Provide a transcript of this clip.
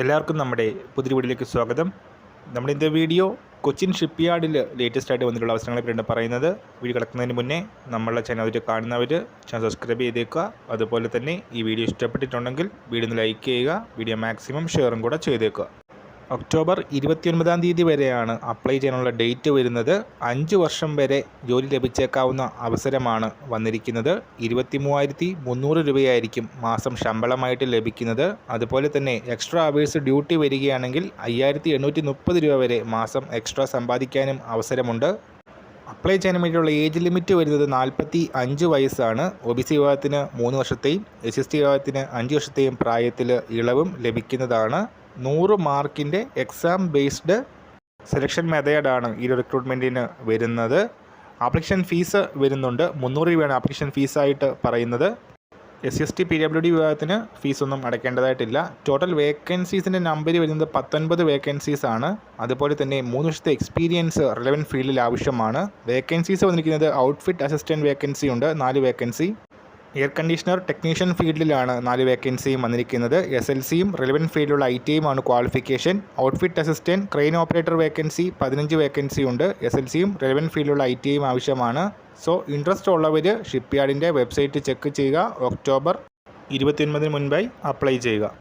എല്ലാവർക്കും നമ്മുടെ പുതിയ വീഡിയോയിലേക്ക് സ്വാഗതം. നമ്മുടെ ഇന്നത്തെ വീഡിയോ കൊച്ചിൻ ഷിപ്പ്യാർഡിൽ ലേറ്റസ്റ്റ് ആയിട്ട് വന്നിട്ടുള്ള അവസരങ്ങളെ പറ്റിയാണ് പറയുന്നത്. വീഡിയോ കിടക്കുന്നതിന് മുന്നേ നമ്മളുടെ ചാനൽ കാണുന്നവർ ചാനൽ സബ്സ്ക്രൈബ് ചെയ്തേക്കുക. അതുപോലെ തന്നെ ഈ വീഡിയോ ഇഷ്ടപ്പെട്ടിട്ടുണ്ടെങ്കിൽ വീഡിയോ ഒന്ന് ലൈക്ക് ചെയ്യുക. വീഡിയോ മാക്സിമം ഷെയറും കൂടെ ചെയ്തേക്കുക. ഒക്ടോബർ 29 വരെയാണ് അപ്ലൈ ചെയ്യാനുള്ള ഡേറ്റ് വരുന്നത്. 5 വർഷം വരെ ജോലി ലഭിച്ചേക്കാവുന്ന അവസരമാണ് വന്നിരിക്കുന്നത്. 23,300 രൂപയായിരിക്കും മാസം ശമ്പളമായിട്ട് ലഭിക്കുന്നത്. അതുപോലെ തന്നെ എക്സ്ട്രാ അവേഴ്സ് ഡ്യൂട്ടി വരികയാണെങ്കിൽ 5,830 രൂപ വരെ മാസം എക്സ്ട്രാ സമ്പാദിക്കാനും അവസരമുണ്ട്. അപ്ലൈ ചെയ്യാൻ വേണ്ടിയുള്ള ഏജ് ലിമിറ്റ് വരുന്നത് 45 വയസ്സാണ്. OBC വിഭാഗത്തിന് 3 വർഷത്തെയും SST വിഭാഗത്തിന് 5 വർഷത്തെയും പ്രായത്തിൽ ഇളവും ലഭിക്കുന്നതാണ്. 100 മാർക്കിൻ്റെ എക്സാം ബേസ്ഡ് സെലക്ഷൻ മെത്തേഡാണ് ഈ റിക്രൂട്ട്മെൻറ്റിന് വരുന്നത്. ആപ്ലിക്കേഷൻ ഫീസ് വരുന്നുണ്ട്. 300 രൂപയാണ് ആപ്ലിക്കേഷൻ ഫീസായിട്ട് പറയുന്നത്. SST PWD വിഭാഗത്തിന് ഫീസൊന്നും അടയ്ക്കേണ്ടതായിട്ടില്ല. ടോട്ടൽ വേക്കൻസീസിൻ്റെ നമ്പർ വരുന്നത് 19 വേക്കൻസീസ് ആണ്. അതുപോലെ തന്നെ 3 വർഷത്തെ എക്സ്പീരിയൻസ് റിലവൻറ്റ് ഫീൽഡിൽ ആവശ്യമാണ്. വേക്കൻസീസ് വന്നിരിക്കുന്നത് ഔട്ട്ഫിറ്റ് അസിസ്റ്റൻറ്റ് വേക്കൻസി ഉണ്ട്, 4 വേക്കൻസി. എയർ കണ്ടീഷണർ ടെക്നീഷ്യൻ ഫീൽഡിലാണ് 4 വേക്കൻസിയും വന്നിരിക്കുന്നത്. SLCയും റിലവൻറ്റ് ഫീൽഡിലുള്ള ITയുമാണ് qualification. Outfit assistant crane operator vacancy 15 vacancy ഉണ്ട്. SLCയും റിലവൻറ്റ് ഫീൽഡിലുള്ള ITയും ആവശ്യമാണ്. സോ ഇൻട്രസ്റ്റ് ഉള്ളവർ ഷിപ്പ്യാർഡിൻ്റെ വെബ്സൈറ്റ് ചെക്ക് ചെയ്യുക. ഒക്ടോബർ 29 മുൻപായി അപ്ലൈ ചെയ്യുക.